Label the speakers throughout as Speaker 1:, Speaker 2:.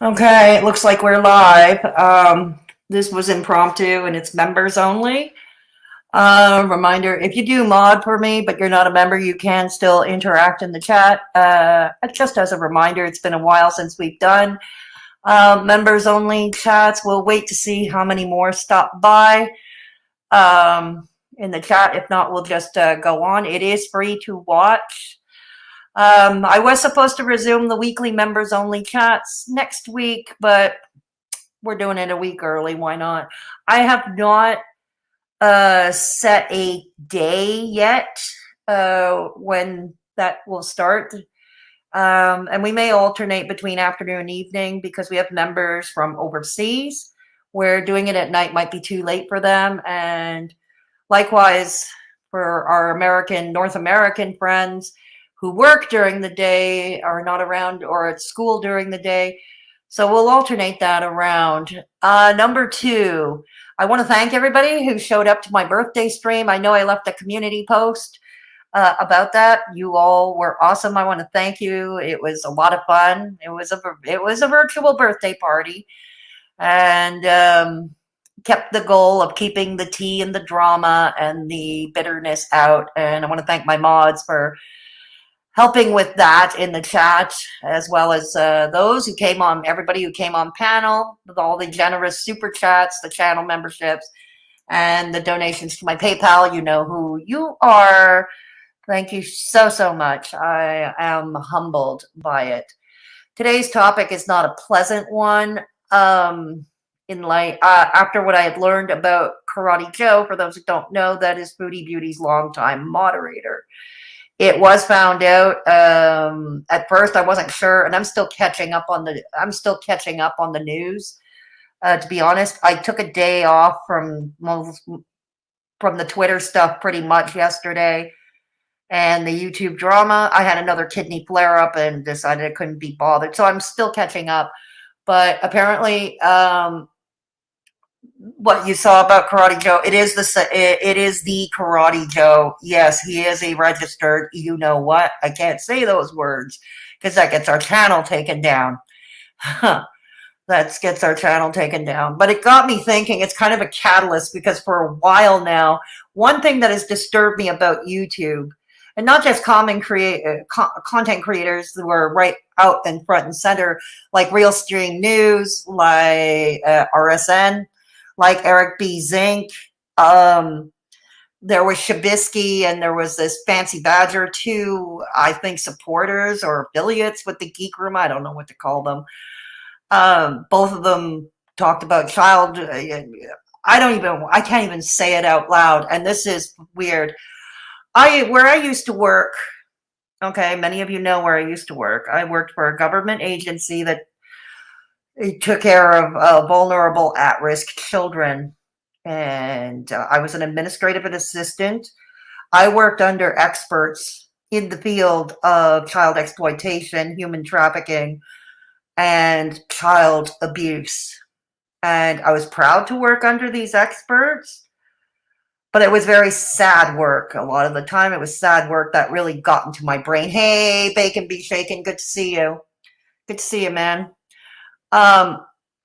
Speaker 1: Okay, it looks like we're live. This was impromptu and it's members only. Reminder, if you do mod for me, but you're not a member, you can still interact in the chat. Just as a reminder, it's been a while since we've done members only chats. We'll wait to see how many more stop by in the chat. If not, we'll just go on. It is free to watch. I was supposed to resume the weekly members only chats next week, but we're doing it a week early. Why not? I have not set a day yet when that will start. And we may alternate between afternoon and evening because we have members from overseas where doing it at night might be too late for them. And likewise, for our North American friends who work during the day, are not around, or at school during the day. So we'll alternate that around. Number two, I want to thank everybody who showed up to my birthday stream. I know I left a community post about that. You all were awesome. I want to thank you. It was a lot of fun. It was a virtual birthday party, and kept the goal of keeping the tea and the drama and the bitterness out. And I want to thank my mods for helping with that in the chat, as well as those who came on, everybody who came on panel, with all the generous super chats, the channel memberships, and the donations to my PayPal. You know who you are. Thank you so, so much. I am humbled by it. Today's topic is not a pleasant one. After what I had learned about Karate Joe, for those who don't know, that is Foodie Beauty's longtime moderator. It was found out. At first, I wasn't sure, and I'm still catching up on the news. To be honest, I took a day off from the Twitter stuff pretty much yesterday, and the YouTube drama. I had another kidney flare up and decided I couldn't be bothered, so I'm still catching up. But apparently, what you saw about Karate Joe, it is the Karate Joe. Yes, he is a registered, you know what? I can't say those words because that gets our channel taken down. That gets our channel taken down. But it got me thinking. It's kind of a catalyst because for a while now, one thing that has disturbed me about YouTube, and not just content creators who are right out in front and center, like Realstream News, like RSN, like Eric B Zink. There was Shabisky, and there was this Fancy Badger, two, I think, supporters or affiliates with the Geek Room. I don't know what to call them. Both of them talked about child. I can't even say it out loud. And this is weird. Where I used to work, okay, many of you know where I used to work. I worked for a government agency that took care of vulnerable at-risk children. And I was an administrative assistant. I worked under experts in the field of child exploitation, human trafficking, and child abuse. And I was proud to work under these experts, but it was very sad work. A lot of the time it was sad work that really got into my brain. Hey, Bacon Be Shaken, good to see you. Good to see you, man.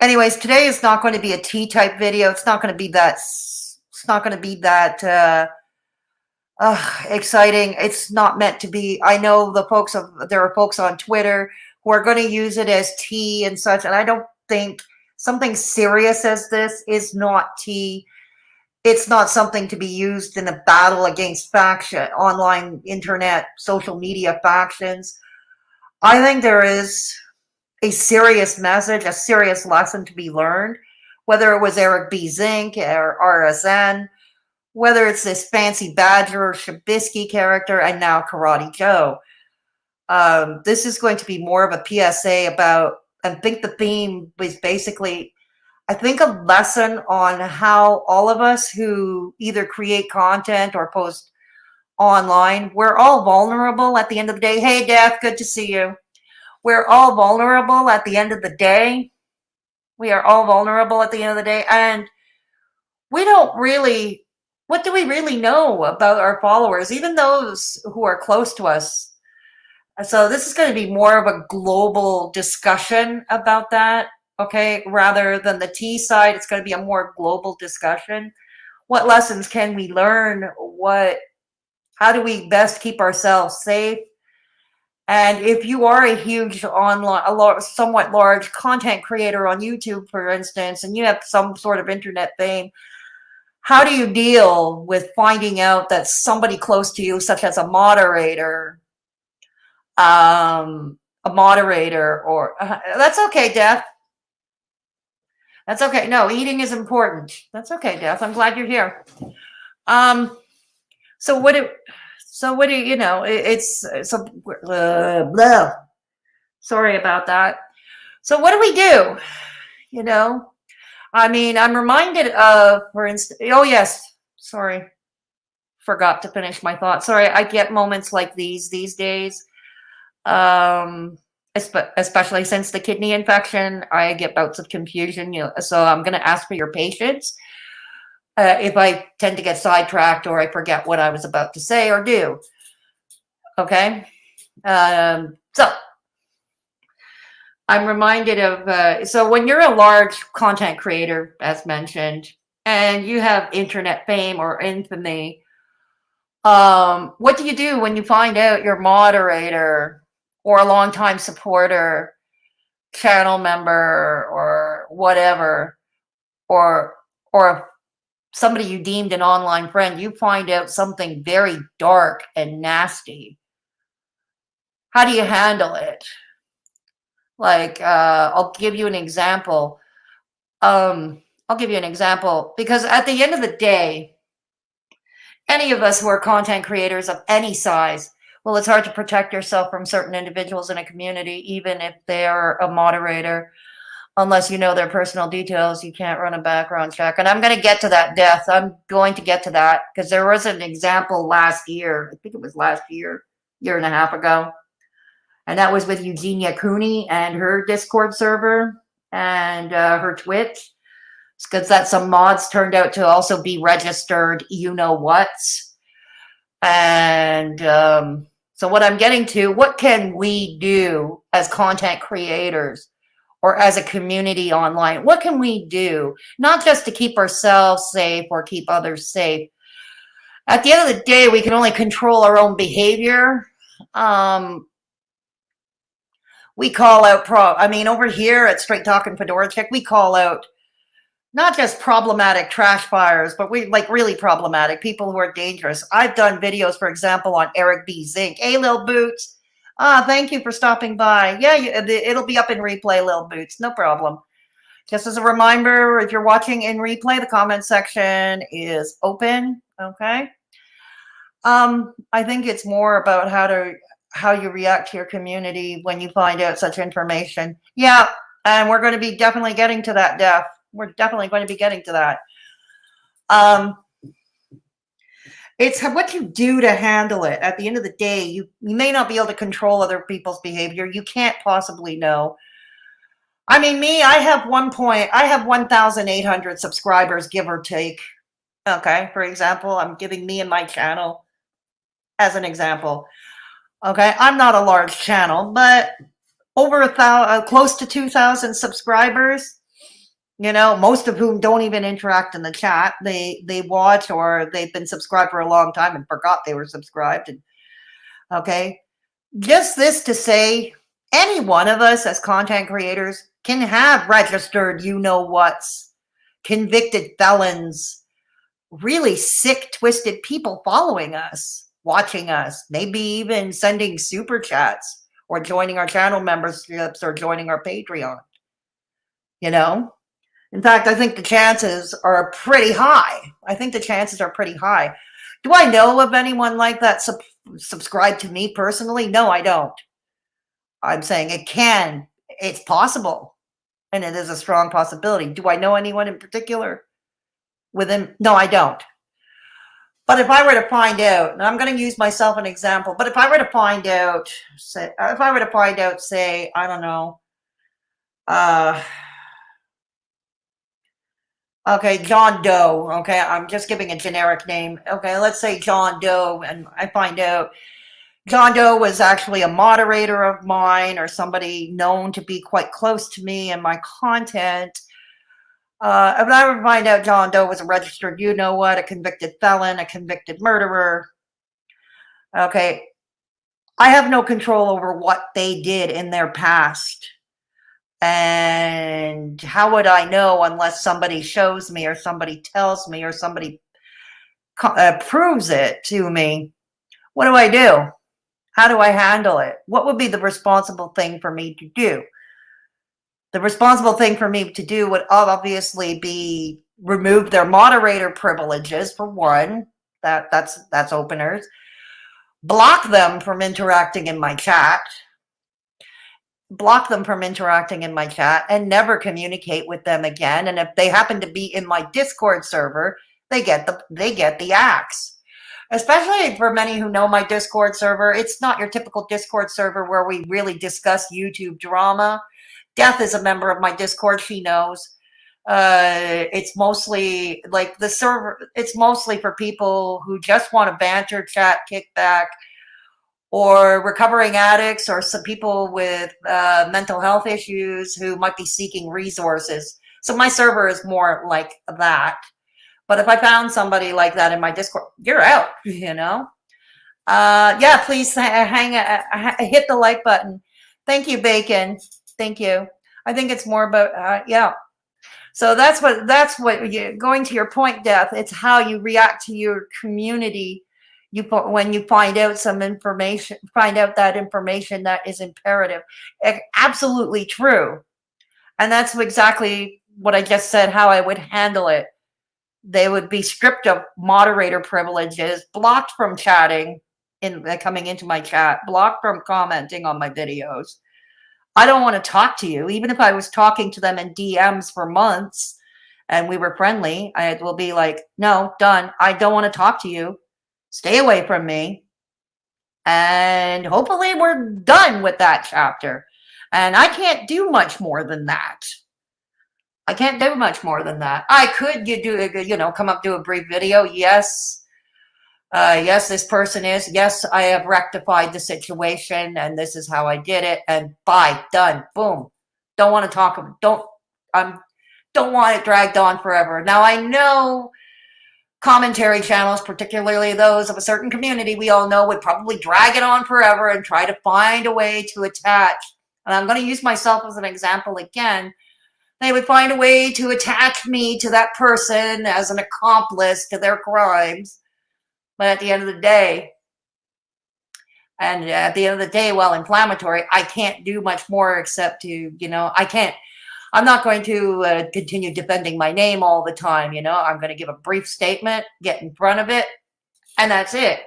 Speaker 1: Anyways, today is not going to be a tea-type video. It's not going to be that exciting. It's not meant to be. I know there are folks on Twitter who are going to use it as tea and such, and I don't think something serious as this is not tea. It's not something to be used in a battle against online, internet, social media factions. I think there is a serious message, a serious lesson to be learned, whether it was Eric B Zink or RSN, whether it's this Fancy Badger or Shabisky character, and now Karate Joe. This is going to be more of a PSA about, I think the theme was basically, I think, a lesson on how all of us who either create content or post online, we're all vulnerable at the end of the day. Hey, Death, good to see you. We're all vulnerable at the end of the day. We are all vulnerable at the end of the day. And we don't really, what do we really know about our followers? Even those who are close to us, So this is going to be more of a global discussion about that, okay? Rather than the tea side, it's going to be a more global discussion. What lessons can we learn? How do we best keep ourselves safe? And if you are a huge online, somewhat large content creator on YouTube, for instance, and you have some sort of internet fame, how do you deal with finding out that somebody close to you, such as a moderator, or that's okay, Def. That's okay. No, eating is important. That's okay, Def. I'm glad you're here. Um, so what do, so what do you know? It's so blah. Sorry about that. So what do we do? You know, I mean, I'm reminded of, for instance, oh yes, sorry, forgot to finish my thought. Sorry, I get moments like these days. Um, especially since the kidney infection, I get bouts of confusion. So I'm going to ask for your patience if I tend to get sidetracked or I forget what I was about to say or do. Okay. So I'm reminded of, so when you're a large content creator, as mentioned, and you have internet fame or infamy, what do you do when you find out your moderator or a longtime supporter, channel member, or whatever, or or somebody you deemed an online friend, you find out something very dark and nasty? How do you handle it? Like, I'll give you an example. I'll give you an example because at the end of the day, any of us who are content creators of any size, well, it's hard to protect yourself from certain individuals in a community, even if they're a moderator. Unless you know their personal details, you can't run a background check. And I'm going to get to that, Death. I'm going to get to that because there was an example last year. I think it was last year and a half ago. And that was with Eugenia Cooney and her Discord server and her Twitch. Because that some mods turned out to also be registered you-know-whats. And so what I'm getting to, what can we do as content creators or as a community online? What can we do? Not just to keep ourselves safe or keep others safe. At the end of the day, we can only control our own behavior. We call out over here at Straight Talkin Fedora Chic, we call out not just problematic trash fires, but we like really problematic people who are dangerous. I've done videos, for example, on Eric B Zink. Hey, Lil Boots. Thank you for stopping by. Yeah, it'll be up in replay, Lil Boots. No problem. Just as a reminder, if you're watching in replay, the comment section is open. Okay. I think it's more about how you react to your community when you find out such information. Yeah, and we're going to be definitely getting to that, Def. We're definitely going to be getting to that. It's what you do to handle it. At the end of the day, you may not be able to control other people's behavior. You can't possibly know. I mean, I have 1,800 subscribers, give or take. Okay, for example, I'm giving me and my channel as an example. Okay, I'm not a large channel, but over close to 2,000 subscribers. Most of whom don't even interact in the chat. They watch, or they've been subscribed for a long time and forgot they were subscribed. And okay, just this to say, any one of us as content creators can have registered you-know-whats, convicted felons, really sick, twisted people following us, watching us, maybe even sending super chats or joining our channel memberships or joining our Patreon. In fact, I think the chances are pretty high. Do I know of anyone like that subscribe to me personally? No, I don't. I'm saying it's possible, and it is a strong possibility. Do I know anyone in particular within? No, I don't. But if I were to find out, and I'm going to use myself an example, but if I were to find out, say, I don't know, okay, John Doe. Okay, I'm just giving a generic name. Okay, let's say John Doe, and I find out John Doe was actually a moderator of mine or somebody known to be quite close to me and my content. If I ever find out John Doe was a registered, you know what, a convicted felon, a convicted murderer, okay, I have no control over what they did in their past. And how would I know unless somebody shows me or somebody tells me or somebody proves it to me? What do I do? How do I handle it? What would be the responsible thing for me to do? The responsible thing for me to do would obviously be remove their moderator privileges for one. That's openers. Block them from interacting in my chat. Block them from interacting in my chat and never communicate with them again. And if they happen to be in my Discord server, they get the axe. Especially for many who know my Discord server, it's not your typical Discord server where we really discuss YouTube drama. Death is a member of my Discord. She knows. It's mostly like the server. It's mostly for people who just want to banter, chat, kickback, or recovering addicts, or some people with mental health issues who might be seeking resources. So my server is more like that. But if I found somebody like that in my Discord, you're out, you know? Yeah, please hit the like button. Thank you, Bacon. Thank you. I think it's more about, yeah. So that's what going to your point, Death, it's how you react to your community. When you find out some information, find out that information that is imperative. Absolutely true. And that's exactly what I just said, how I would handle it. They would be stripped of moderator privileges, blocked from chatting, coming into my chat, blocked from commenting on my videos. I don't want to talk to you. Even if I was talking to them in DMs for months and we were friendly, I will be like, no, done. I don't want to talk to you. Stay away from me. And hopefully we're done with that chapter. And I can't do much more than that. I can't do much more than that. I could come up, do a brief video. Yes. Yes, this person is. Yes, I have rectified the situation and this is how I did it. And bye, done, boom. Don't want to talk. Don't want it dragged on forever. Now I know commentary channels, particularly those of a certain community we all know, would probably drag it on forever and try to find a way to attach. And I'm going to use myself as an example again. They would find a way to attach me to that person as an accomplice to their crimes. But at the end of the day, while inflammatory, I can't do much more except to, I'm not going to continue defending my name all the time. I'm going to give a brief statement, get in front of it, and that's it.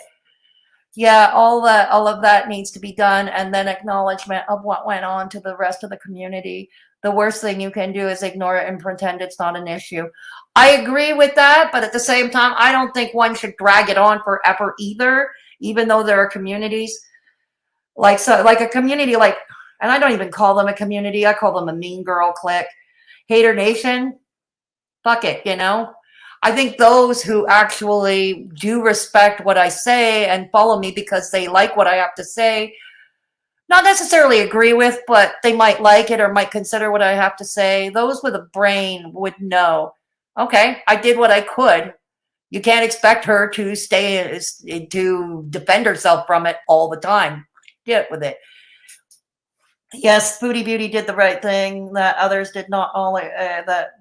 Speaker 1: Yeah, all of that needs to be done, and then acknowledgement of what went on to the rest of the community. The worst thing you can do is ignore it and pretend it's not an issue. I agree with that, but at the same time, I don't think one should drag it on forever either, even though there are communities like a community like, and I don't even call them a community, I call them a mean girl clique, Hater Nation. Fuck it, I think those who actually do respect what I say and follow me because they like what I have to say, not necessarily agree with, but they might like it or might consider what I have to say. Those with a brain would know, okay, I did what I could. You can't expect her to to defend herself from it all the time. Get with it. Yes, Foodie Beauty did the right thing. That others did not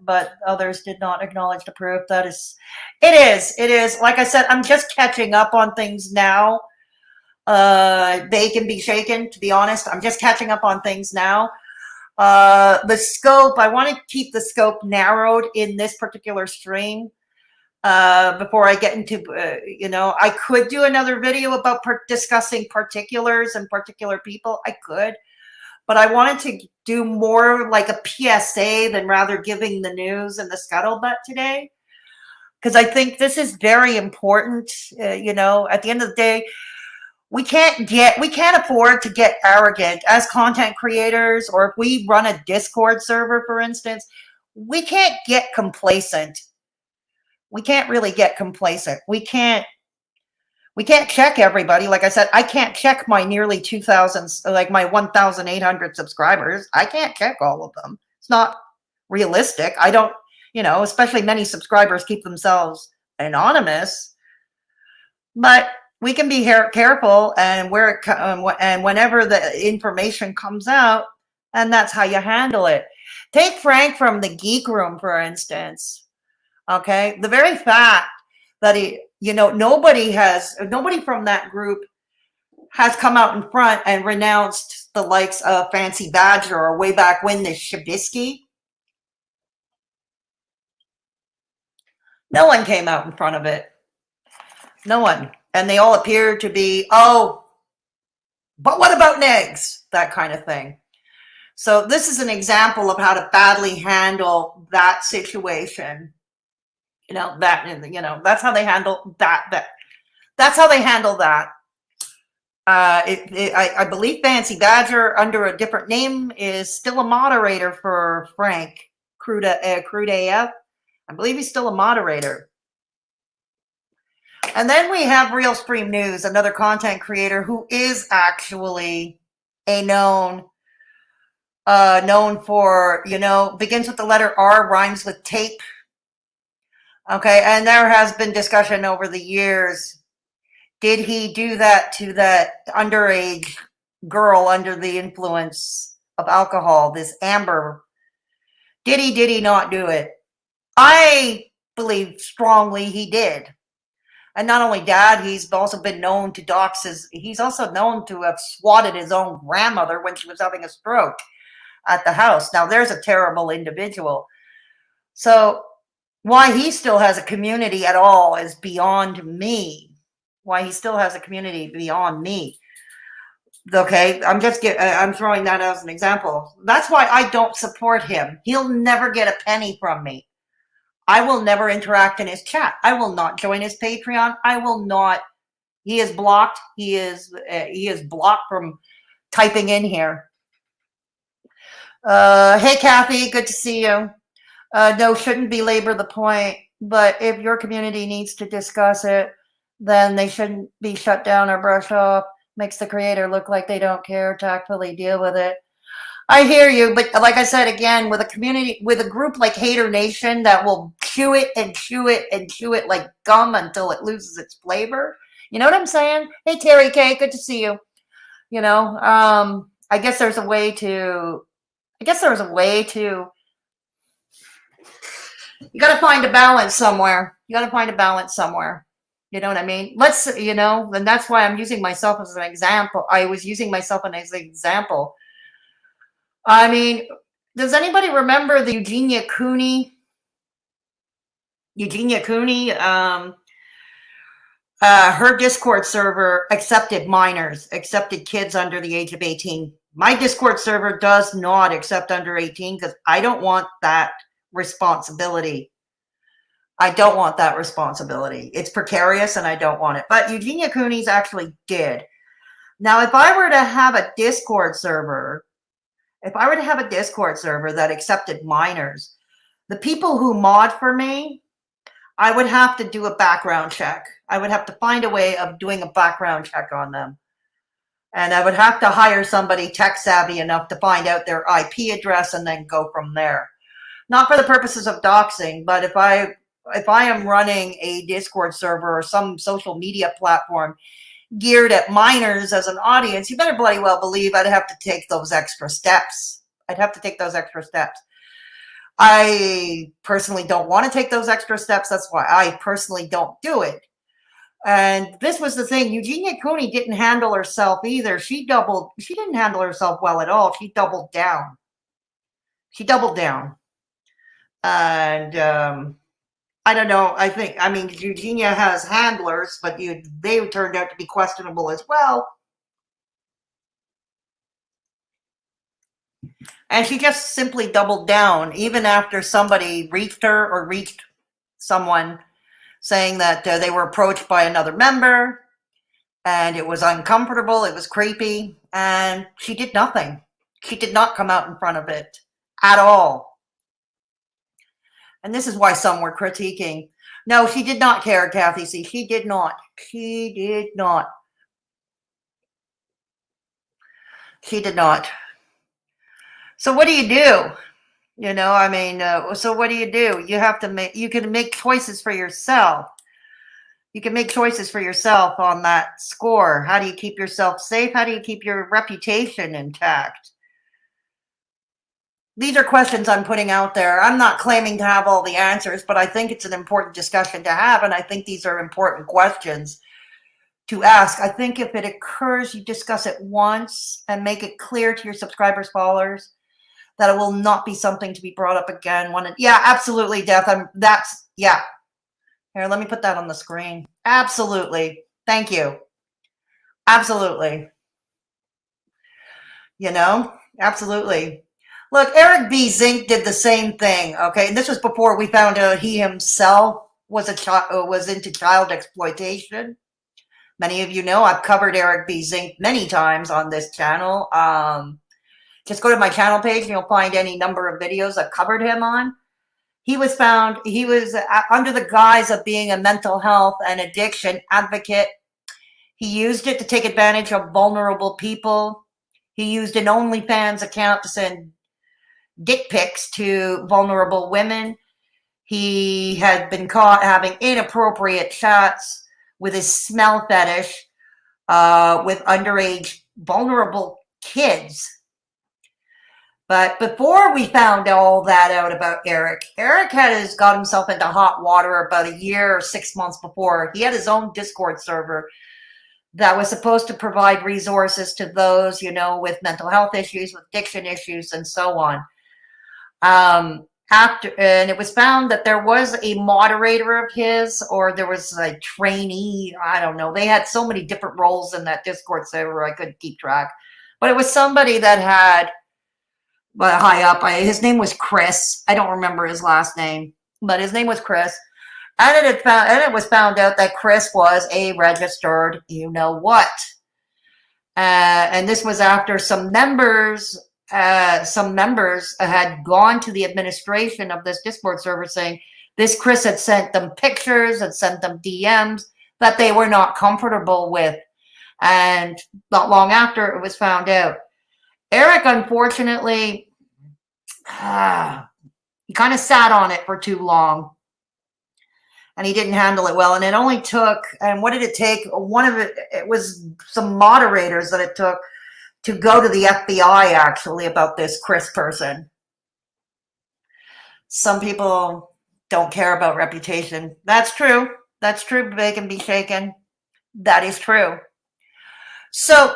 Speaker 1: but others did not acknowledge the proof. It is. Like I said, I'm just catching up on things now. They can be shaken, to be honest. I'm just catching up on things now. The scope, I want to keep the scope narrowed in this particular stream. Before I get into, I could do another video about discussing particulars and particular people. I could. But I wanted to do more like a PSA than rather giving the news and the scuttlebutt today. Because I think this is very important. At the end of the day, we can't afford to get arrogant as content creators, or if we run a Discord server, for instance, we can't get complacent. We can't really get complacent. We can't We can't check everybody. Like I said, I can't check my nearly 2,000, like my 1,800 subscribers. I can't check all of them. It's not realistic. I don't, especially many subscribers keep themselves anonymous, but we can be careful and and whenever the information comes out, and that's how you handle it. Take Frank from the geek room, for instance. Okay. The very fact that nobody from that group has come out in front and renounced the likes of Fancy Badger or way back when the Shabisky. No one came out in front of it. No one. And they all appear to be, oh, but what about negs? That kind of thing. So this is an example of how to badly handle that situation. That's how they handle that. That's how they handle that. I believe Fancy Badger, under a different name, is still a moderator for Frank Crude AF. I believe he's still a moderator. And then we have Realstream News, another content creator who is actually a known for, begins with the letter R, rhymes with tape. Okay, and there has been discussion over the years. Did he do that to that underage girl under the influence of alcohol, this Amber? Did he not do it? I believe strongly he did. And not only that, he's also been known to he's also known to have swatted his own grandmother when she was having a stroke at the house. Now, there's a terrible individual. So why he still has a community at all is beyond me. Why he still has a community beyond me. Okay, I'm throwing that as an example. That's why I don't support him. He'll never get a penny from me. I will never interact in his chat. I will not join his Patreon. I will not. He is blocked. He is blocked from typing in here. Hey, Kathy, good to see you. No, shouldn't belabor the point, but if your community needs to discuss it, then they shouldn't be shut down or brushed off. Makes the creator look like they don't care. Tactfully deal with it. I hear you, but like I said, again, with a group like Hater Nation that will chew it and chew it and chew it like gum until it loses its flavor. You know what I'm saying? Hey, Terry K, good to see you. I guess there's a way to. You got to find a balance somewhere. You know what I mean? And that's why I'm using myself as an example. I was using myself as an example. I mean, does anybody remember the Eugenia Cooney? Her Discord server accepted minors, accepted kids under the age of 18. My Discord server does not accept under 18 because I don't want that responsibility. It's precarious and I don't want it. But Eugenia Cooney's actually did. Now, if I were to have a Discord server that accepted minors, the people who mod for me, I would have to do a background check. I would have to find a way of doing a background check on them. And I would have to hire somebody tech savvy enough to find out their IP address and then go from there. Not for the purposes of doxing, but if I am running a Discord server or some social media platform geared at minors as an audience, you better bloody well believe I'd have to take those extra steps. I personally don't want to take those extra steps. That's why I personally don't do it. And this was the thing. Eugenia Cooney didn't handle herself either. She didn't handle herself well at all. She doubled down. And I don't know. Eugenia has handlers, but they turned out to be questionable as well. And she just simply doubled down, even after somebody reached her or reached someone saying that they were approached by another member and it was uncomfortable, it was creepy, and she did nothing. She did not come out in front of it at all. And this is why some were critiquing. No, she did not care, Kathy C. She did not. She did not. She did not. So what do you do? You know, I mean, so what do? You have to make, you can make choices for yourself. You can make choices for yourself on that score. How do you keep yourself safe? How do you keep your reputation intact? These are questions I'm putting out there. I'm not claiming to have all the answers, but I think it's an important discussion to have. And I think these are important questions to ask. I think if it occurs, you discuss it once and make it clear to your subscribers, followers, that it will not be something to be brought up again. Yeah, absolutely, Death. Yeah. Here, let me put that on the screen. Absolutely. Thank you. Absolutely. You know, absolutely. Look, Eric B Zink did the same thing. Okay. And this was before we found out he himself was into child exploitation. Many of you know I've covered Eric B Zink many times on this channel. Just go to my channel page and you'll find any number of videos I've covered him on. He was under the guise of being a mental health and addiction advocate. He used it to take advantage of vulnerable people. He used an OnlyFans account to send dick pics to vulnerable women. He had been caught having inappropriate chats with his smell fetish with underage vulnerable kids. But before we found all that out about Eric had got himself into hot water about a year or 6 months before. He had his own Discord server that was supposed to provide resources to those, you know, with mental health issues, with addiction issues, and so on. And it was found that there was a moderator of his, or there was a trainee. I don't know. They had so many different roles in that Discord server, I couldn't keep track. But it was somebody that had high up. His name was Chris. I don't remember his last name, but his name was Chris. And it was found out that Chris was a registered, you know what. And this was after some members had gone to the administration of this Discord server saying this Chris had sent them pictures and sent them DMs that they were not comfortable with. And not long after it was found out. Eric, unfortunately, he kind of sat on it for too long. And he didn't handle it well. And it only took, and what did it take? It was some moderators that it took to go to the FBI, actually, about this Chris person. Some people don't care about reputation. That's true. That's true. Bake and be shaken. That is true. So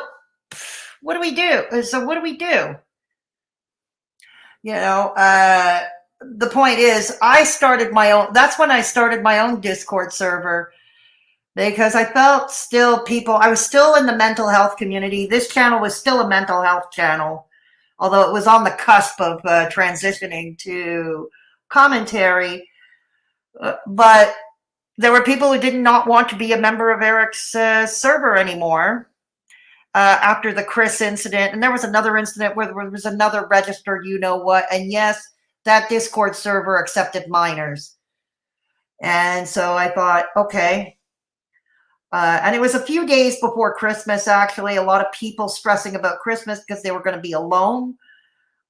Speaker 1: what do we do? You know, the point is, that's when I started my own Discord server, because I felt I was still in the mental health community. This channel was still a mental health channel, although it was on the cusp of transitioning to commentary. But there were people who did not want to be a member of Eric's server anymore after the Chris incident. And there was another incident where there was another registered you-know-what. And yes, that Discord server accepted minors. And so I thought, okay. And it was a few days before Christmas, actually. A lot of people stressing about Christmas because they were going to be alone.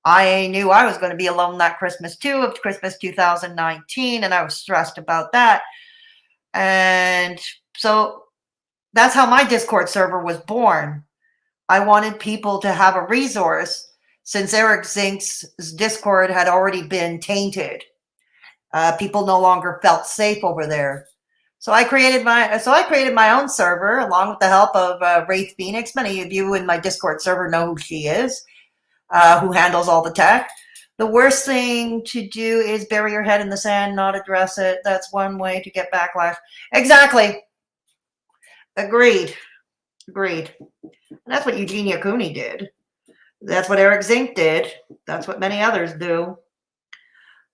Speaker 1: I knew I was going to be alone that Christmas too, of Christmas 2019, and I was stressed about that. And so that's how my Discord server was born. I wanted people to have a resource since Eric Zink's Discord had already been tainted. People no longer felt safe over there. So I created my own server along with the help of Wraith Phoenix. Many of you in my Discord server know who she is, who handles all the tech. The worst thing to do is bury your head in the sand, not address it. That's one way to get backlash. Exactly. Agreed. And that's what Eugenia Cooney did. That's what Eric Zink did. That's what many others do.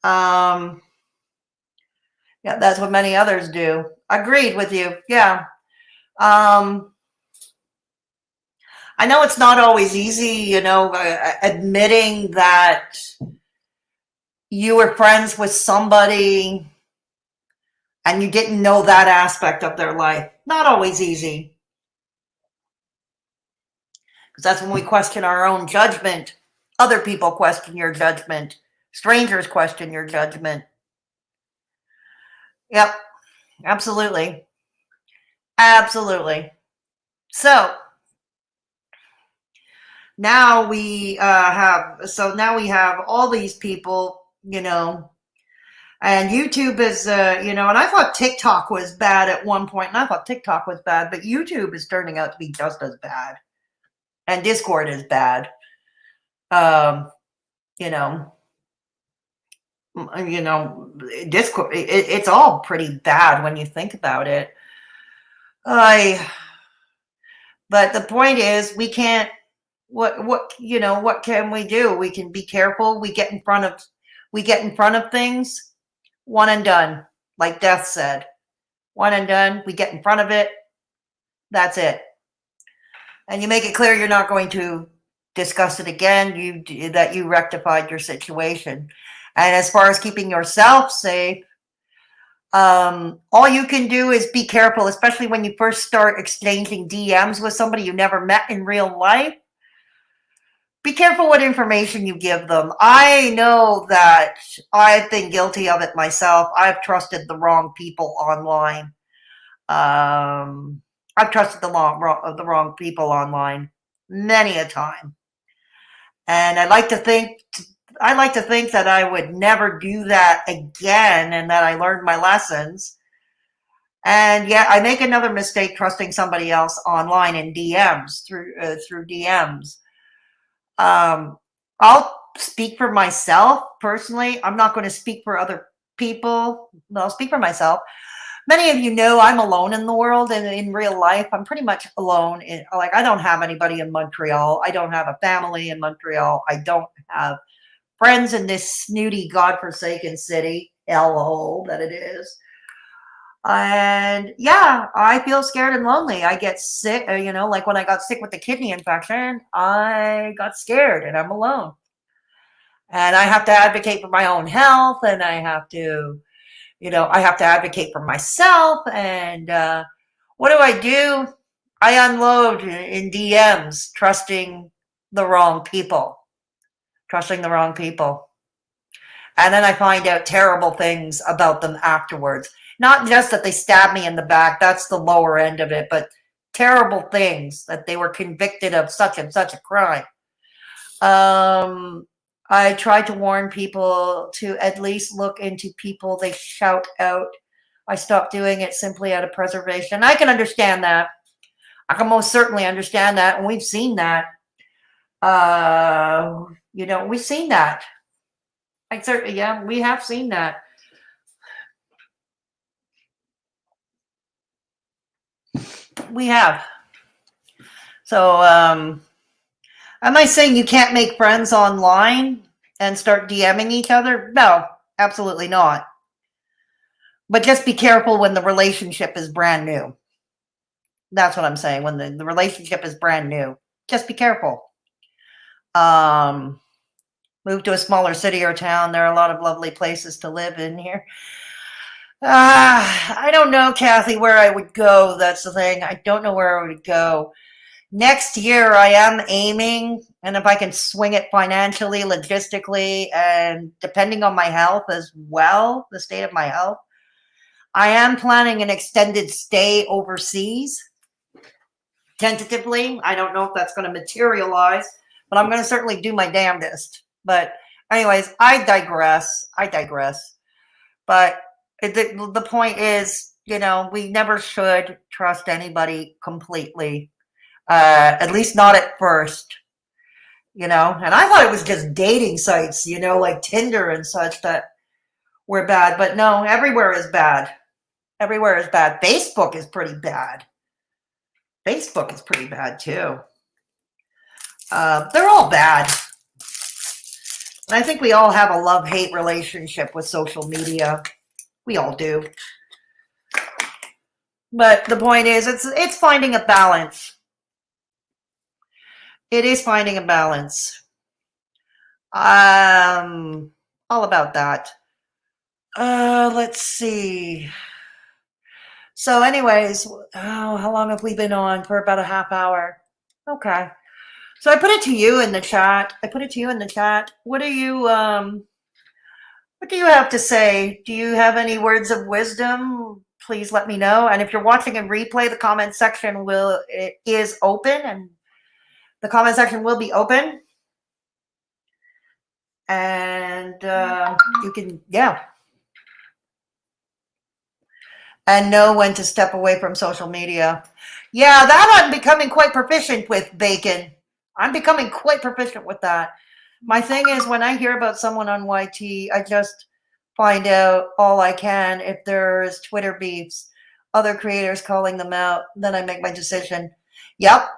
Speaker 1: Yeah, that's what many others do. Agreed with you. Yeah. I know it's not always easy, you know, admitting that you were friends with somebody and you didn't know that aspect of their life. Not always easy. Because that's when we question our own judgment. Other people question your judgment. Strangers question your judgment. Yep, absolutely. Absolutely. So now we have all these people, and YouTube is, and I thought TikTok was bad at one point, and I thought TikTok was bad, but YouTube is turning out to be just as bad. And Discord is bad. You know, Discord, it's all pretty bad when you think about it. But the point is, we can't, what can we do? We can be careful. We get in front of things, one and done, like Death said. One and done. We get in front of it. That's it. And you make it clear you're not going to discuss it again. That you rectified your situation. And as far as keeping yourself safe, all you can do is be careful, especially when you first start exchanging DMs with somebody you never met in real life. Be careful what information you give them. I know that I've been guilty of it myself. I've trusted the wrong people online. I've trusted the wrong people online many a time. And I like to think that I would never do that again, and that I learned my lessons. And yet I make another mistake trusting somebody else online in DMs, through DMs. I'll speak for myself personally. I'm not going to speak for other people. I'll speak for myself. Many of you know I'm alone in the world, and in real life, I'm pretty much alone. I don't have anybody in Montreal. I don't have a family in Montreal. I don't have friends in this snooty, godforsaken city, hellhole that it is. And yeah, I feel scared and lonely. I get sick, like when I got sick with the kidney infection, I got scared and I'm alone. And I have to advocate for my own health, and I have to advocate for myself. And what do? I unload in DMs, trusting the wrong people. And then I find out terrible things about them afterwards. Not just that they stabbed me in the back, that's the lower end of it, but terrible things, that they were convicted of such and such a crime. I try to warn people to at least look into people they shout out. I stopped doing it simply out of preservation. I can understand that. I can most certainly understand that, and we've seen that. We've seen that. We have seen that. We have. So, am I saying you can't make friends online and start DMing each other? No, absolutely not. But just be careful when the relationship is brand new. That's what I'm saying. When the relationship is brand new, just be careful. Move to a smaller city or town. There are a lot of lovely places to live in here. I don't know, Kathy, where I would go. That's the thing. I don't know where I would go. Next year, I am aiming, and if I can swing it financially, logistically, and depending on my health as well, the state of my health, I am planning an extended stay overseas. Tentatively, I don't know if that's going to materialize, but I'm going to certainly do my damnedest. But anyways, I digress. But the point is, we never should trust anybody completely. At least not at first, and I thought it was just dating sites, like Tinder and such, that were bad. But no, everywhere is bad. Facebook is pretty bad. Too. They're all bad. And I think we all have a love-hate relationship with social media. We all do. But the point is, it's finding a balance. It is finding a balance. All about that. Let's see. So anyways, how long have we been on? For about a half hour. Okay. So I put it to you in the chat. What do you have to say? Do you have any words of wisdom? Please let me know. And if you're watching in replay, the comment section is open, and the comment section will be open. And you can, and know when to step away from social media. Yeah, that I'm becoming quite proficient with, Bacon. I'm becoming quite proficient with that. My thing is, when I hear about someone on YT, I just find out all I can. If there's Twitter beefs, other creators calling them out, then I make my decision. Yep,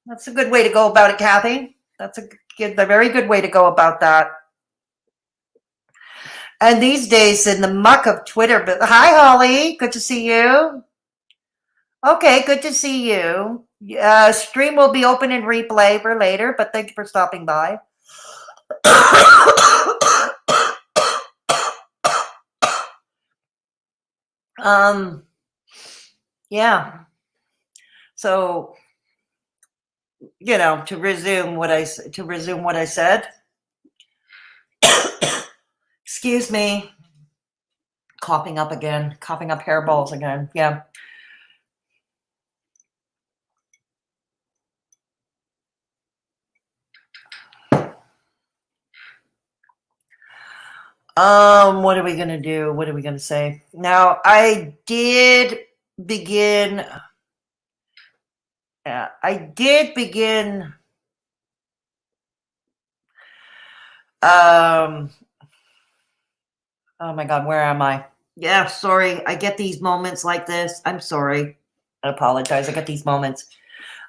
Speaker 1: that's a good way to go about it, Kathy. That's a very good way to go about that. And these days, in the muck of Twitter, but hi, Holly, good to see you. Okay, good to see you. Stream will be open in replay for later, but thank you for stopping by. Yeah. So, to resume what I said. Excuse me. Coughing up hairballs again. Yeah. What are we gonna do? What are we gonna say? Now, I did begin. Oh my God, where am I? Yeah, sorry. I get these moments like this. I'm sorry. I apologize. I get these moments.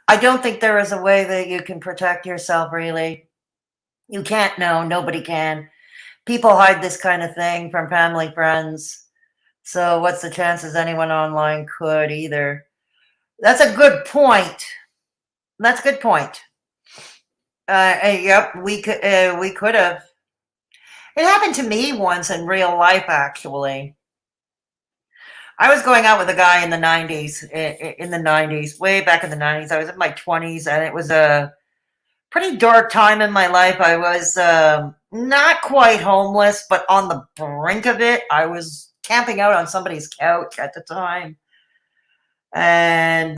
Speaker 1: I don't think there is a way that you can protect yourself, really. You can't. No, nobody can. People hide this kind of thing from family, friends. So what's the chances anyone online could either? That's a good point. That's a good point. Yep, we could have. It happened to me once in real life, actually. I was going out with a guy in the 90s, way back in the 90s. I was in my 20s, and it was a pretty dark time in my life. I was not quite homeless, but on the brink of it. I was camping out on somebody's couch at the time. And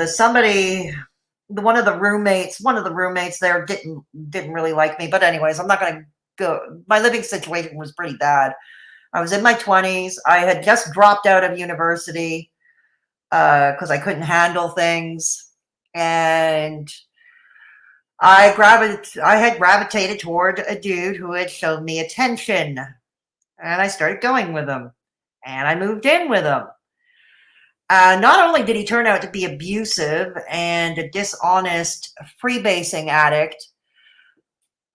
Speaker 1: one of the roommates there didn't really like me. But anyways, I'm not going to go. My living situation was pretty bad. I was in my 20s. I had just dropped out of university because I couldn't handle things. And I had gravitated toward a dude who had shown me attention. And I started going with him. And I moved in with him. Not only did he turn out to be abusive and a dishonest freebasing addict,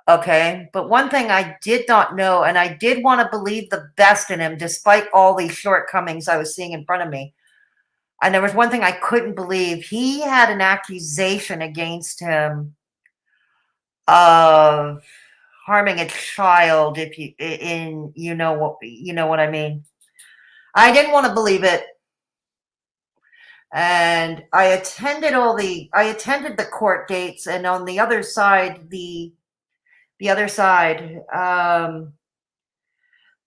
Speaker 1: okay, but one thing I did not know, and I did want to believe the best in him despite all these shortcomings I was seeing in front of me. And there was one thing I couldn't believe. He had an accusation against him of harming a child, you know what I mean. I didn't want to believe it. And I attended the court dates, and on the other side, the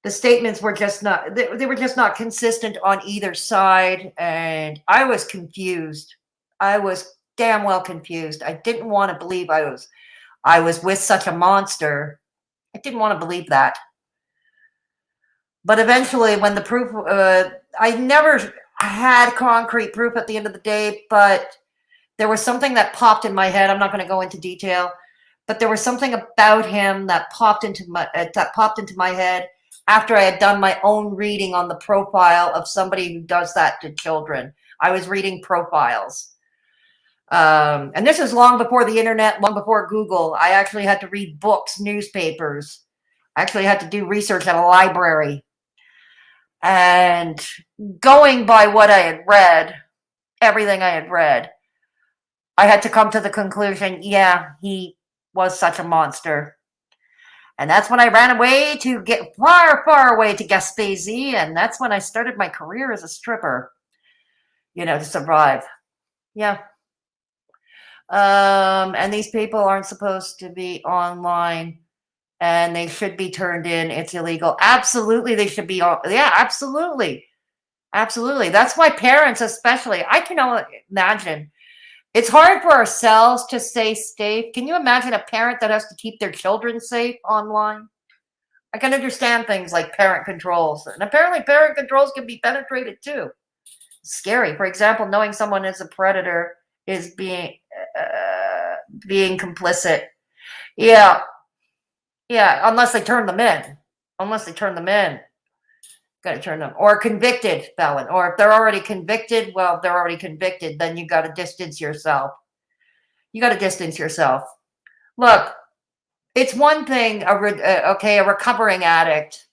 Speaker 1: statements were just not, they were just not consistent on either side. And I was confused. I was damn well confused. I didn't want to believe I was with such a monster. I didn't want to believe that. But eventually, when the proof, I never had concrete proof at the end of the day, but there was something that popped in my head. I'm not going to go into detail, but there was something about him that popped into my head after I had done my own reading on the profile of somebody who does that to children. I was reading profiles. And this was long before the internet, long before Google. I actually had to read books, newspapers. I actually had to do research at a library. And going by what I had read, everything I had read, I had to come to the conclusion, yeah, he was such a monster. And that's when I ran away to get far, far away to Gaspésie, and that's when I started my career as a stripper. to survive. Yeah. And these people aren't supposed to be online, and they should be turned in. It's illegal. Absolutely, they should be. Yeah, absolutely. Absolutely. That's why parents, especially, I can only imagine. It's hard for ourselves to stay safe. Can you imagine a parent that has to keep their children safe online? I can understand things like parent controls, and apparently parent controls can be penetrated too. Scary. For example, knowing someone is a predator is being complicit. Yeah, yeah. Unless they turn them in. Unless they turn them in. Got to turn them, or convicted felon, or if they're already convicted, well, if they're already convicted, then you got to distance yourself. You got to distance yourself. Look, it's one thing. Okay, a recovering addict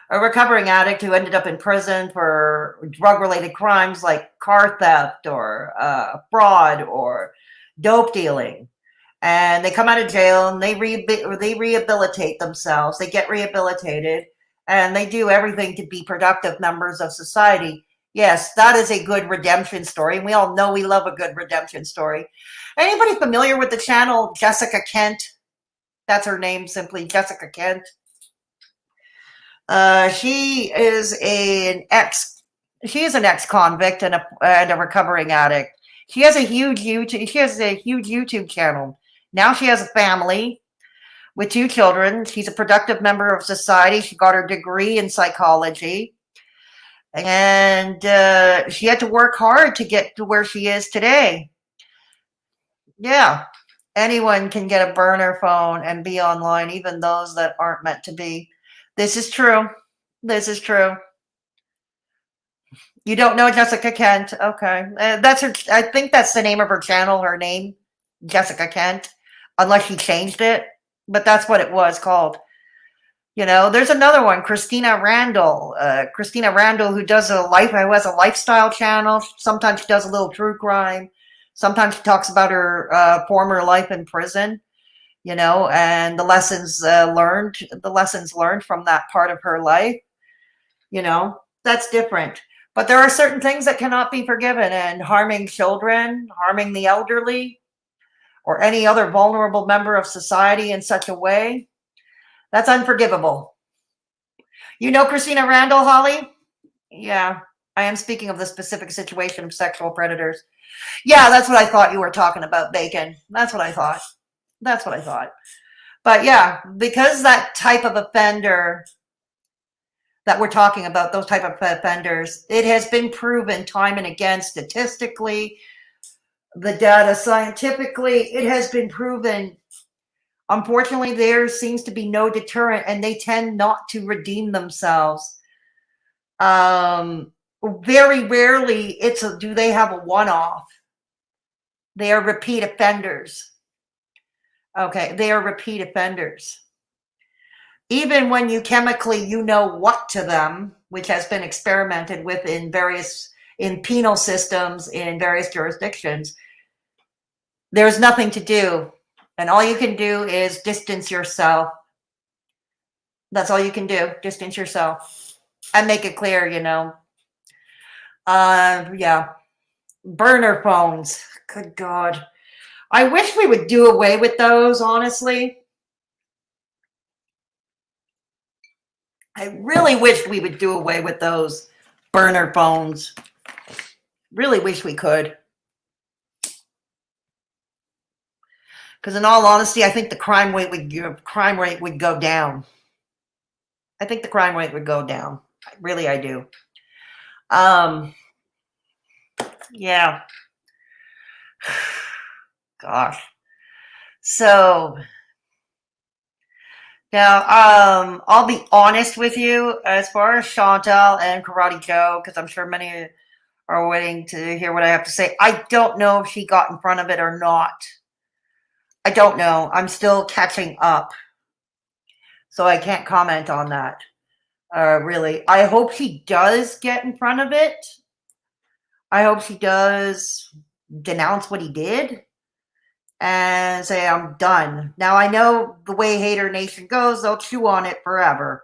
Speaker 1: who ended up in prison for drug-related crimes like car theft or fraud or dope dealing, and they come out of jail and they rehabilitate themselves. They get rehabilitated, and they do everything to be productive members of society. Yes, that is a good redemption story, and we all know we love a good redemption story. Anybody familiar with the channel Jessica Kent? That's her name, simply Jessica Kent. She is an ex-convict and a recovering addict. She has a huge YouTube channel. Now she has a family with 2 children. She's a productive member of society. She got her degree in psychology. And she had to work hard to get to where she is today. Yeah. Anyone can get a burner phone and be online, even those that aren't meant to be. This is true. This is true. You don't know Jessica Kent? Okay. That's her. I think that's the name of her channel, her name, Jessica Kent, unless she changed it. But that's what it was called. There's another one, Christina Randall. Christina Randall, who has a lifestyle channel. Sometimes she does a little true crime. Sometimes she talks about her former life in prison, and the lessons learned from that part of her life. That's different. But there are certain things that cannot be forgiven, and harming children, harming the elderly, or any other vulnerable member of society in such a way, that's unforgivable. You know Christina Randall, Holly? Yeah, I am speaking of the specific situation of sexual predators. Yeah, that's what I thought you were talking about, Bacon. That's what I thought. But yeah, because that type of offender that we're talking about, those type of offenders, it has been proven time and again, statistically, the data scientifically, it has been proven. Unfortunately, there seems to be no deterrent, and they tend not to redeem themselves. Very rarely do they have a one-off. They are repeat offenders. Okay, they are repeat offenders. Even when you chemically, what to them, which has been experimented with in penal systems in various jurisdictions, there's nothing to do. And all you can do is distance yourself. That's all you can do. Distance yourself. And make it clear, yeah. Burner phones. Good God. I wish we would do away with those, honestly. I really wish we would do away with those burner phones. Really wish we could. Because in all honesty, I think the crime rate would go down. I think the crime rate would go down. Really, I do. Yeah. Gosh. So now, I'll be honest with you as far as Chantal and Karate Joe, because I'm sure many are waiting to hear what I have to say. I don't know if she got in front of it or not. I don't know. I'm still catching up. So I can't comment on that. Really. I hope she does get in front of it. I hope she does denounce what he did and say, I'm done. Now, I know the way Hater Nation goes, they'll chew on it forever.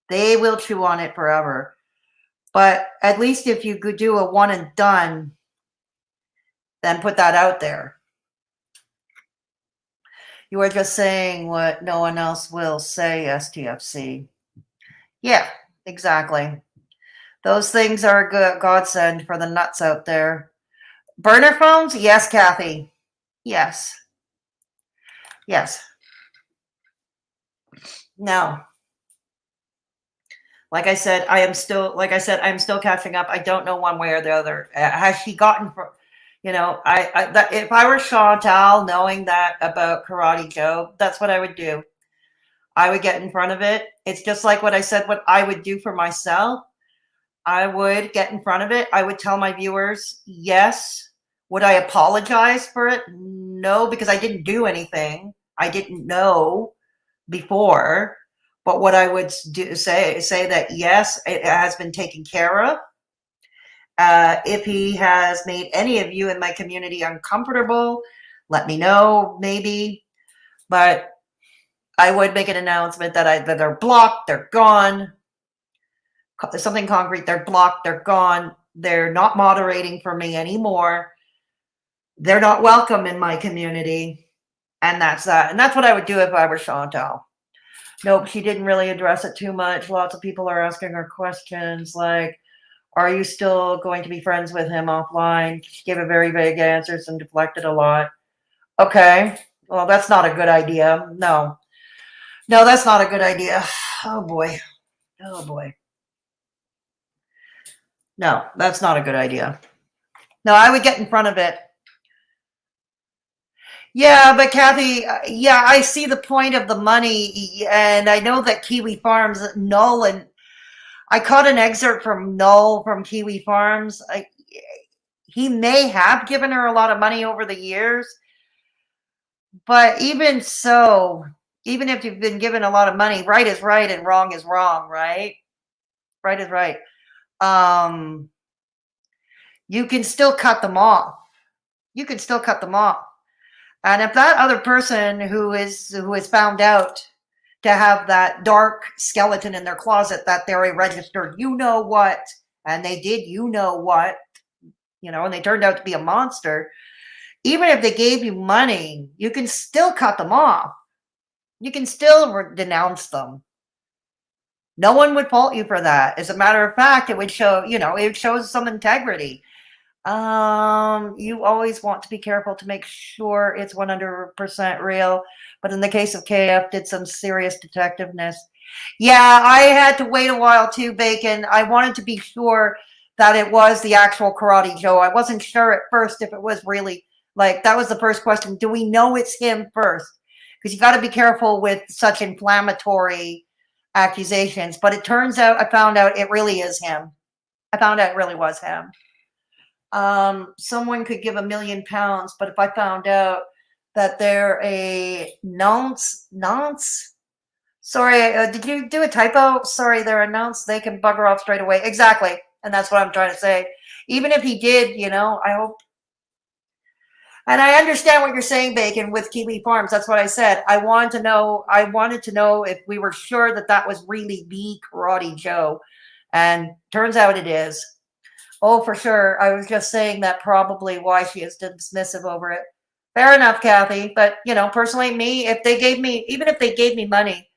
Speaker 1: They will chew on it forever. But at least if you could do a one and done, then put that out there. You are just saying what no one else will say, STFC. Yeah, exactly. Those things are a good godsend for the nuts out there. Burner phones? Yes, Kathy. Yes. Yes. No. Like I said, I'm still catching up. I don't know one way or the other. Has she gotten, if I were Chantal, knowing that about Karate Joe, that's what I would do. I would get in front of it. It's just like what I said, what I would do for myself. I would get in front of it. I would tell my viewers, yes. Would I apologize for it? No, because I didn't do anything. I didn't know before. But what I would say that, yes, it has been taken care of. If he has made any of you in my community uncomfortable, let me know, maybe. But I would make an announcement that they're blocked, they're gone. Something concrete, they're blocked, they're gone. They're not moderating for me anymore. They're not welcome in my community. And that's that. And that's what I would do if I were Chantal. Nope, she didn't really address it too much. Lots of people are asking her questions like, are you still going to be friends with him offline? She gave a very vague answers and deflected a lot. Okay, well, that's not a good idea. No, that's not a good idea. Oh boy. Oh boy. No, that's not a good idea. No, I would get in front of it. Yeah, but Kathy, yeah, I see the point of the money, and I know that Kiwi Farms, Null, and I caught an excerpt from Null from Kiwi Farms. He may have given her a lot of money over the years, but even so, even if you've been given a lot of money, right is right and wrong is wrong, right? Right is right. You can still cut them off. You can still cut them off. And if that other person who is found out to have that dark skeleton in their closet that they're a registered you know what, and they did you know what, and they turned out to be a monster, even if they gave you money, you can still cut them off. You can still denounce them. No one would fault you for that. As a matter of fact, it would show, it shows some integrity. You always want to be careful to make sure it's 100% real. But in the case of KF, did some serious detectiveness. Yeah, I had to wait a while too, Bacon. I wanted to be sure that it was the actual Karate Joe. I wasn't sure at first if it was really, that was the first question. Do we know it's him first? Because you got to be careful with such inflammatory accusations. But it turns out, I found out it really is him. I found out it really was him. Someone could give £1 million, but if I found out that they're a nonce, sorry, did you do a typo? Sorry, they're a nonce, they can bugger off straight away. Exactly. And that's what I'm trying to say. Even if he did, I hope. And I understand what you're saying, Bacon, with Kiwi Farms. That's what I said. I wanted to know if we were sure that was really the Karate Joe. And turns out it is. Oh, for sure. I was just saying that probably why she is dismissive over it. Fair enough, Kathy. But, personally, even if they gave me money,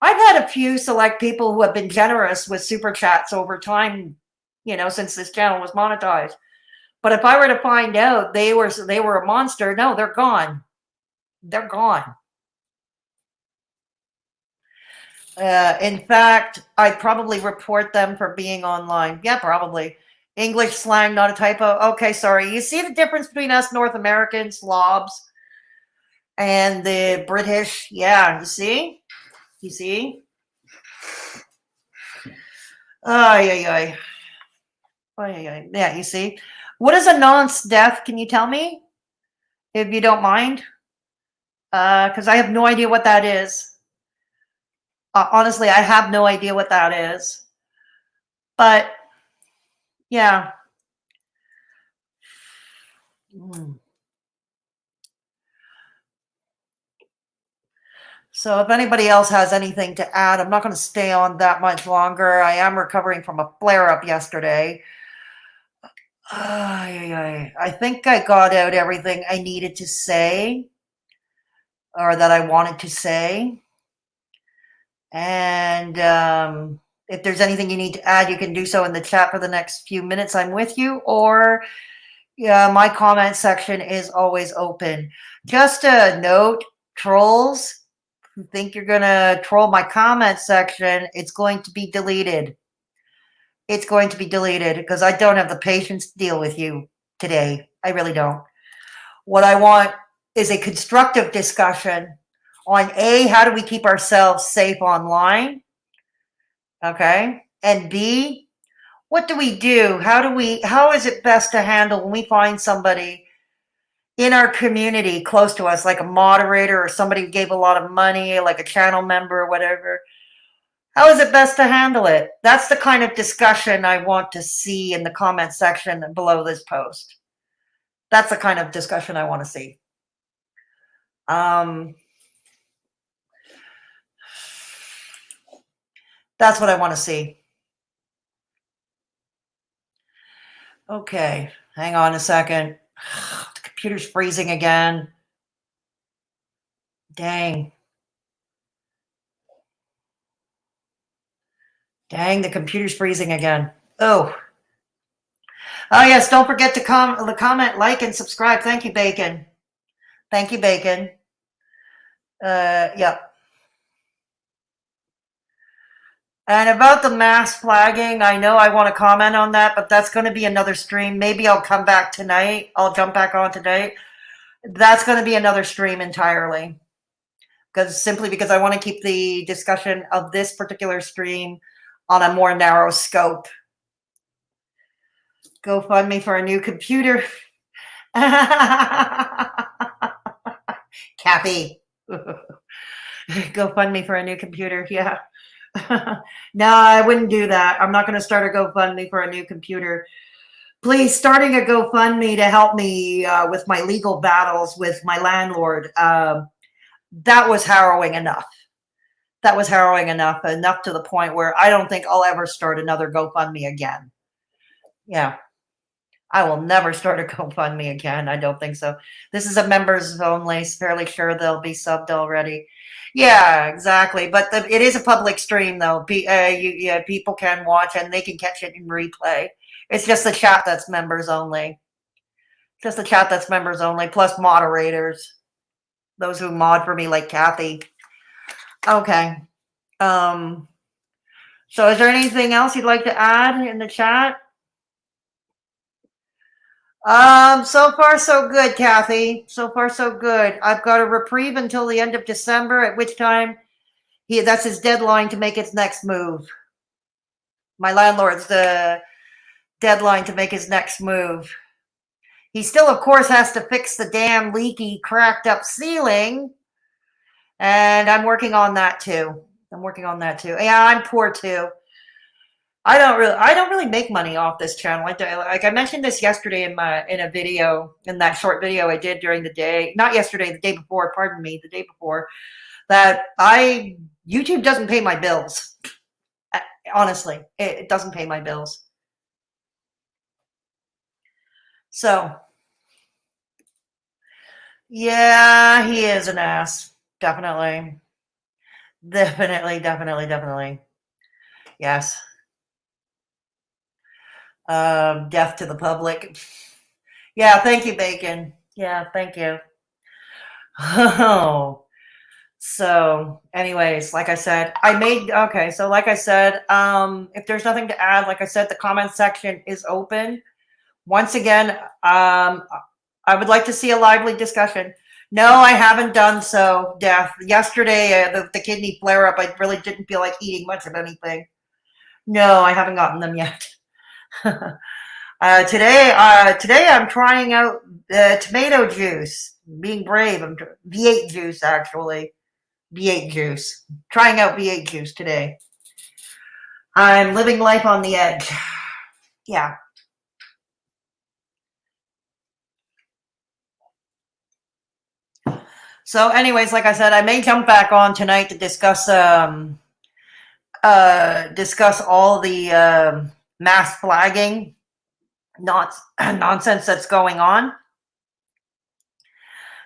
Speaker 1: I've had a few select people who have been generous with super chats over time, since this channel was monetized. But if I were to find out they were a monster, no, they're gone. They're gone. In fact, I'd probably report them for being online. Yeah, probably. English slang, not a typo. Okay, sorry. You see the difference between us North American slobs and the British? Yeah, you see? You see? Ay, ay, ay. Ay, ay. Yeah, you see? What is a nonce death? Can you tell me? If you don't mind? Because I have no idea what that is. Honestly, I have no idea what that is. But, yeah. So if anybody else has anything to add, I'm not going to stay on that much longer. I am recovering from a flare-up yesterday. I think I got out everything I needed to say, or that I wanted to say. And if there's anything you need to add, you can do so in the chat for the next few minutes I'm with you, or yeah, my comment section is always open. Just a note, trolls who think you're going to troll my comment section, it's going to be deleted. It's going to be deleted because I don't have the patience to deal with you today. I really don't. What I want is a constructive discussion on A, how do we keep ourselves safe online? Okay. And B, what do we do? How is it best to handle when we find somebody in our community close to us, like a moderator or somebody who gave a lot of money, like a channel member or whatever? How is it best to handle it? That's the kind of discussion I want to see in the comment section below this post. That's the kind of discussion I want to see. That's what I want to see. Okay, hang on a second. The computer's freezing again. Dang. Dang, the computer's freezing again. Oh. Oh, yes, don't forget to comment, like, and subscribe. Thank you, Bacon. Thank you, Bacon. Yeah. And about the mass flagging, I know I want to comment on that, but that's going to be another stream. Maybe I'll come back tonight. I'll jump back on today. That's going to be another stream entirely. Simply because I want to keep the discussion of this particular stream on a more narrow scope. Go fund me for a new computer. Kathy. Go fund me for a new computer. Yeah. No, I wouldn't do that. I'm not going to start a GoFundMe for a new computer. Please, starting a GoFundMe to help me with my legal battles with my landlord. That was harrowing enough. That was harrowing enough to the point where I don't think I'll ever start another GoFundMe again. Yeah. I will never start a GoFundMe again. I don't think so. This is a members only. Fairly sure they'll be subbed already. Yeah, exactly. But it is a public stream, though. People can watch and they can catch it in replay. It's just the chat that's members only. Just the chat that's members only, plus moderators. Those who mod for me, like Kathy. Okay. So is there anything else you'd like to add in the chat? So far so good, Kathy. So far so good. I've got a reprieve until the end of December, at which time that's his deadline to make his next move. My landlord's the deadline to make his next move. He still, of course, has to fix the damn leaky, cracked up ceiling. And I'm working on that too. Yeah, I'm poor too. I don't really make money off this channel. Like I mentioned this yesterday in a video, in that short video I did during the day. Not yesterday, the day before. Pardon me, the day before. That YouTube doesn't pay my bills. Honestly, it doesn't pay my bills. So, yeah, he is an ass. Definitely. Definitely. Yes. Death to the public. Yeah, thank you, Bacon. Yeah, thank you. Oh. So anyways, like I said, if there's nothing to add, like I said, the comment section is open. Once again, I would like to see a lively discussion. No, I haven't done so, Death. Yesterday, the kidney flare-up, I really didn't feel like eating much of anything. No, I haven't gotten them yet. Today I'm trying out tomato juice. Being brave. I'm V8 juice, actually. V8 juice. Trying out V8 juice today. I'm living life on the edge. Yeah. So anyways, like I said, I may jump back on tonight to discuss discuss all the mass flagging nonsense that's going on.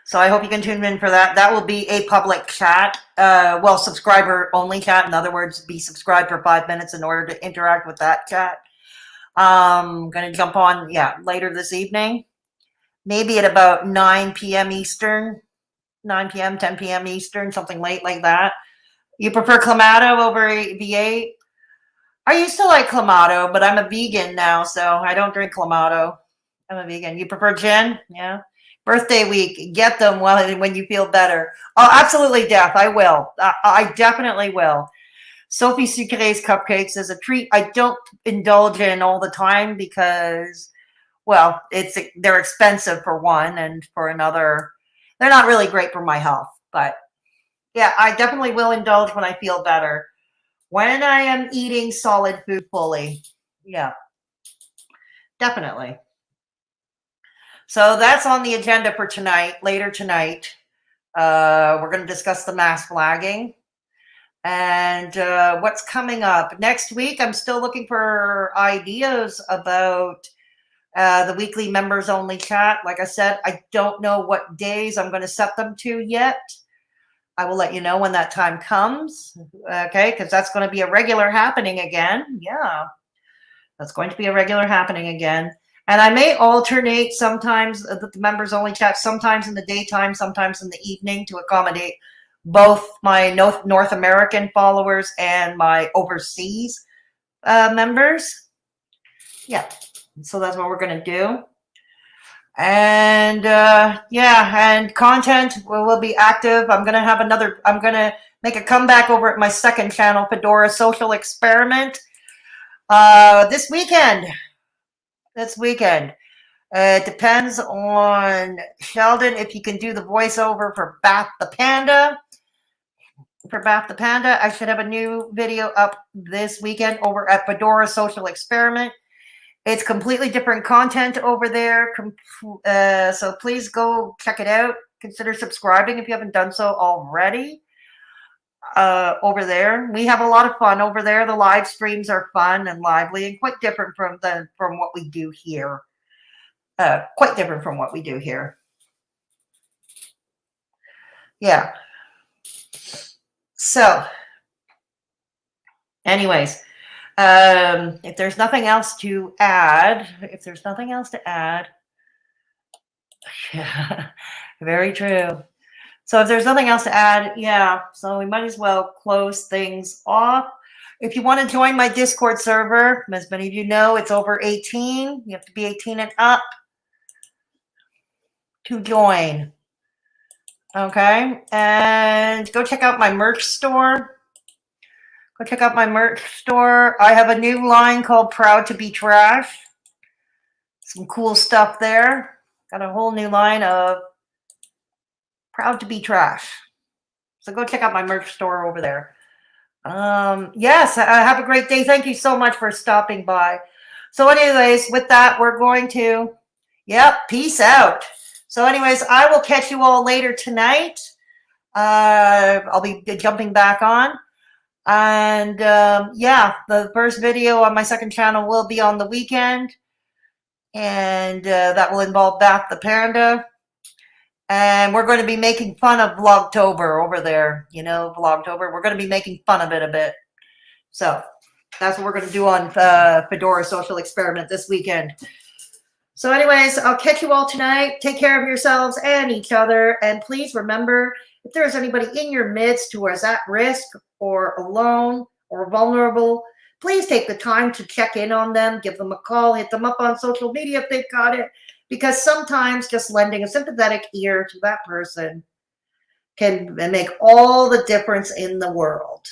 Speaker 1: So I hope you can tune in for that. That will be a public chat, well, subscriber only chat. In other words, be subscribed for 5 minutes in order to interact with that chat. I'm going to jump on, later this evening, maybe at about 9 p.m. Eastern, 9 p.m., 10 p.m. Eastern, something late like that. You prefer Clamato over V8? I used to like Clamato, but I'm a vegan now, so I don't drink Clamato. I'm a vegan. You prefer gin? Yeah. Birthday week, get them when you feel better. Oh, absolutely, Death. I will. I definitely will. Sophie Sucre's cupcakes is a treat I don't indulge in all the time because, well, they're expensive for one, and for another, they're not really great for my health. But yeah, I definitely will indulge when I feel better. When I am eating solid food fully. Yeah, definitely. So that's on the agenda for tonight, later tonight. We're going to discuss the mass flagging and what's coming up. Next week, I'm still looking for ideas about the weekly members only chat. Like I said, I don't know what days I'm going to set them to yet. I will let you know when that time comes. Okay, because that's going to be a regular happening again. Yeah, that's going to be a regular happening again. And I may alternate sometimes the members only chat, sometimes in the daytime, sometimes in the evening to accommodate both my North American followers and my overseas members. Yeah, so that's what we're going to do. And and content will be active. I'm going to make a comeback over at my second channel, Fedora Social Experiment, this weekend. It depends on Sheldon if he can do the voiceover for Bath the Panda. I should have a new video up this weekend over at Fedora Social Experiment. It's completely different content over there. So please go check it out. Consider subscribing if you haven't done so already. Over there, we have a lot of fun over there. The live streams are fun and lively and quite different from what we do here. Quite different from what we do here. Yeah. So, anyways, if there's nothing else to add, yeah, very true. So if there's nothing else to add, yeah, so we might as well close things off. If you want to join my Discord server, as many of you know, it's over 18. You have to be 18 and up to join. Okay, and go check out my merch store. I have a new line called Proud to Be Trash. Some cool stuff there. Got a whole new line of Proud to Be Trash. So go check out my merch store over there. Yes, have a great day. Thank you so much for stopping by. So anyways, with that, we're going to, peace out. So anyways, I will catch you all later tonight. I'll be jumping back on. And the first video on my second channel will be on the weekend. And that will involve Bath the Panda. And we're going to be making fun of Vlogtober over there. You know, Vlogtober. We're going to be making fun of it a bit. So that's what we're going to do on Fedora Social Experiment this weekend. So anyways, I'll catch you all tonight. Take care of yourselves and each other. And please remember, if there's anybody in your midst who is at risk or alone or vulnerable, please take the time to check in on them, give them a call, hit them up on social media if they've got it. Because sometimes just lending a sympathetic ear to that person can make all the difference in the world.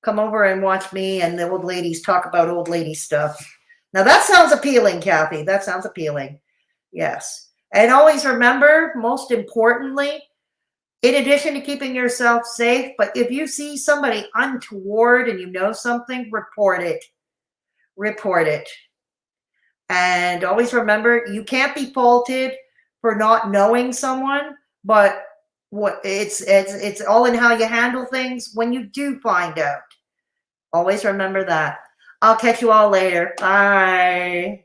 Speaker 1: Come over and watch me and the old ladies talk about old lady stuff. Now that sounds appealing, Kathy. That sounds appealing. Yes. And always remember, most importantly, in addition to keeping yourself safe, but if you see somebody untoward and you know something, report it. Report it. And always remember, you can't be faulted for not knowing someone, but what it's all in how you handle things when you do find out. Always remember that. I'll catch you all later. Bye.